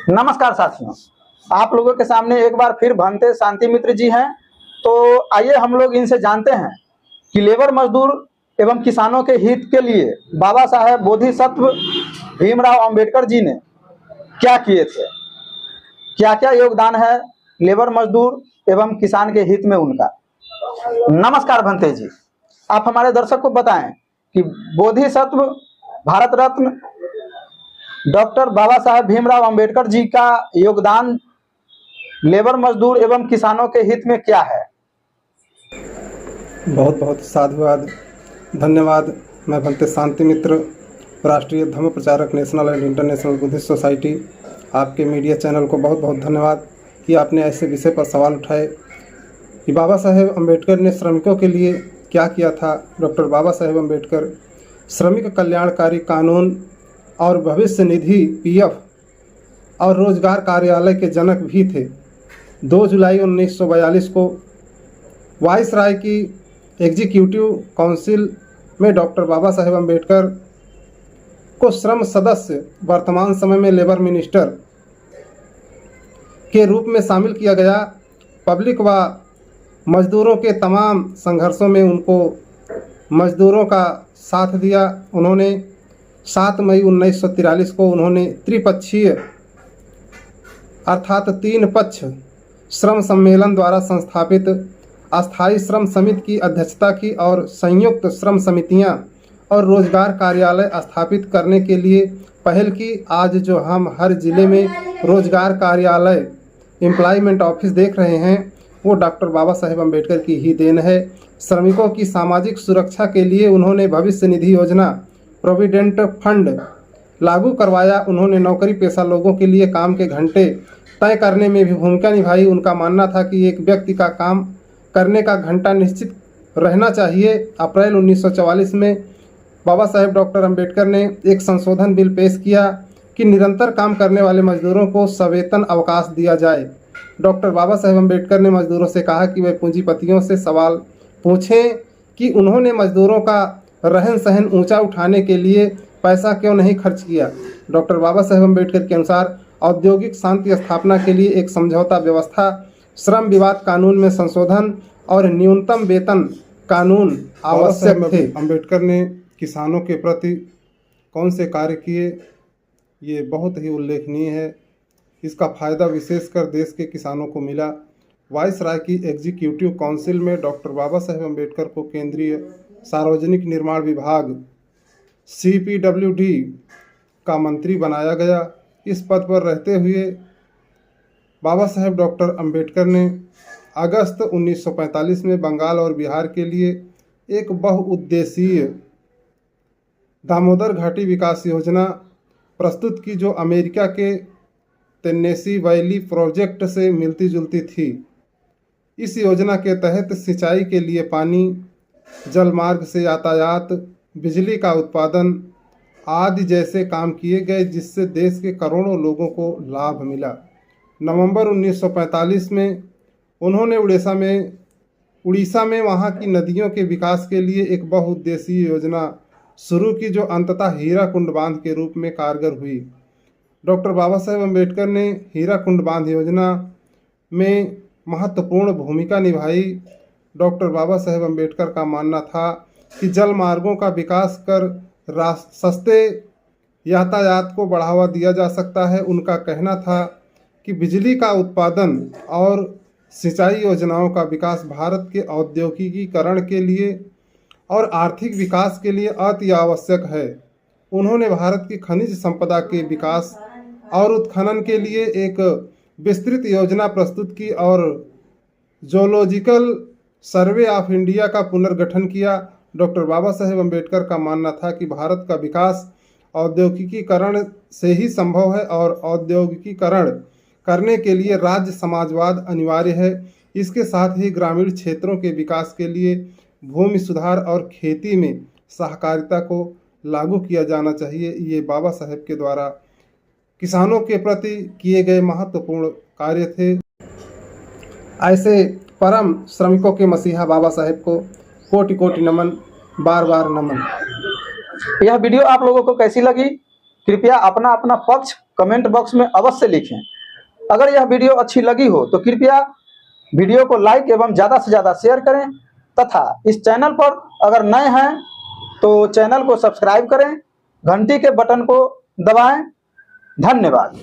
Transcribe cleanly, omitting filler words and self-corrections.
नमस्कार साथियों, आप लोगों के सामने एक बार फिर भंते शांति मित्र जी हैं। तो आइए हम लोग इनसे जानते हैं कि लेबर मजदूर एवं किसानों के हित के लिए बाबा साहेब बोधिसत्व भीमराव अंबेडकर जी ने क्या किए थे, क्या क्या योगदान है लेबर मजदूर एवं किसान के हित में उनका। नमस्कार भंते जी, आप हमारे दर्शक को बताएं कि बोधिसत्व भारत रत्न डॉक्टर बाबा साहेब भीमराव अंबेडकर जी का योगदान लेबर मजदूर एवं किसानों के हित में क्या है। बहुत बहुत साधुवाद, धन्यवाद। मैं भंते शांति मित्र, राष्ट्रीय धर्म प्रचारक, national and international Buddhist society, आपके मीडिया चैनल को बहुत बहुत धन्यवाद कि आपने ऐसे विषय पर सवाल उठाए कि बाबा साहेब अम्बेडकर ने श्रमिकों के लिए क्या किया था। डॉक्टर बाबा साहेब अम्बेडकर श्रमिक कल्याणकारी कानून और भविष्य निधि पीएफ और रोजगार कार्यालय के जनक भी थे। 2 जुलाई 1942 को वाइसराय की एग्जीक्यूटिव काउंसिल में डॉक्टर बाबा साहेब अम्बेडकर को श्रम सदस्य, वर्तमान समय में लेबर मिनिस्टर के रूप में शामिल किया गया। पब्लिक व मजदूरों के तमाम संघर्षों में उनको मजदूरों का साथ दिया। उन्होंने 7 मई 1943 को उन्होंने त्रिपक्षीय अर्थात 3 पक्ष श्रम सम्मेलन द्वारा संस्थापित अस्थायी श्रम समिति की अध्यक्षता की और संयुक्त श्रम समितियां और रोजगार कार्यालय स्थापित करने के लिए पहल की। आज जो हम हर जिले में रोजगार कार्यालय, एम्प्लॉयमेंट ऑफिस देख रहे हैं, वो डॉक्टर बाबा साहेब अम्बेडकर की ही देन है। श्रमिकों की सामाजिक सुरक्षा के लिए उन्होंने भविष्य निधि योजना, प्रोविडेंट फंड लागू करवाया। उन्होंने नौकरी पेशा लोगों के लिए काम के घंटे तय करने में भी भूमिका निभाई। उनका मानना था कि एक व्यक्ति का काम करने का घंटा निश्चित रहना चाहिए। अप्रैल 1944 में बाबा साहेब डॉक्टर अंबेडकर ने एक संशोधन बिल पेश किया कि निरंतर काम करने वाले मजदूरों को सवेतन अवकाश दिया जाए। डॉक्टर बाबा साहेब अम्बेडकर ने मजदूरों से कहा कि वे पूंजीपतियों से सवाल पूछें कि उन्होंने मजदूरों का रहन सहन ऊंचा उठाने के लिए पैसा क्यों नहीं खर्च किया। डॉक्टर बाबा साहेब अम्बेडकर के अनुसार औद्योगिक शांति स्थापना के लिए एक समझौता व्यवस्था, श्रम विवाद कानून में संशोधन और न्यूनतम वेतन कानून आवश्यक थे। अम्बेडकर ने किसानों के प्रति कौन से कार्य किए, ये बहुत ही उल्लेखनीय है। इसका फ़ायदा विशेषकर देश के किसानों को मिला। वाइसराय की एग्जीक्यूटिव काउंसिल में डॉक्टर बाबा साहेब अम्बेडकर को केंद्रीय सार्वजनिक निर्माण विभाग CPWD का मंत्री बनाया गया। इस पद पर रहते हुए बाबा साहेब डॉक्टर अंबेडकर ने अगस्त 1945 में बंगाल और बिहार के लिए एक बहुउद्देशीय दामोदर घाटी विकास योजना प्रस्तुत की, जो अमेरिका के टेनेसी वैली प्रोजेक्ट से मिलती जुलती थी। इस योजना के तहत सिंचाई के लिए पानी, जल मार्ग से यातायात, बिजली का उत्पादन आदि जैसे काम किए गए, जिससे देश के करोड़ों लोगों को लाभ मिला। नवंबर 1945 में उन्होंने उड़ीसा में वहां की नदियों के विकास के लिए एक बहुउद्देशीय योजना शुरू की, जो अंततः हीराकुंड बांध के रूप में कारगर हुई। डॉक्टर बाबा साहेब अम्बेडकर ने हीराकुंड बांध योजना में महत्वपूर्ण भूमिका निभाई। डॉक्टर बाबा साहेब अम्बेडकर का मानना था कि जल मार्गों का विकास कर सस्ते यातायात को बढ़ावा दिया जा सकता है। उनका कहना था कि बिजली का उत्पादन और सिंचाई योजनाओं का विकास भारत के औद्योगिकीकरण के लिए और आर्थिक विकास के लिए अति आवश्यक है। उन्होंने भारत की खनिज संपदा के विकास और उत्खनन के लिए एक विस्तृत योजना प्रस्तुत की और जोलॉजिकल सर्वे ऑफ इंडिया का पुनर्गठन किया। डॉक्टर बाबा साहेब अम्बेडकर का मानना था कि भारत का विकास औद्योगिकीकरण से ही संभव है और औद्योगिकीकरण करने के लिए राज्य समाजवाद अनिवार्य है। इसके साथ ही ग्रामीण क्षेत्रों के विकास के लिए भूमि सुधार और खेती में सहकारिता को लागू किया जाना चाहिए। ये बाबा साहेब के द्वारा किसानों के प्रति किए गए महत्वपूर्ण कार्य थे। ऐसे परम श्रमिकों के मसीहा बाबा साहेब को कोटि कोटि नमन, बार बार नमन। यह वीडियो आप लोगों को कैसी लगी कृपया अपना अपना पक्ष कमेंट बॉक्स में अवश्य लिखें। अगर यह वीडियो अच्छी लगी हो तो कृपया वीडियो को लाइक एवं ज़्यादा से ज़्यादा शेयर करें तथा इस चैनल पर अगर नए हैं तो चैनल को सब्सक्राइब करें, घंटी के बटन को दबाएं। धन्यवाद।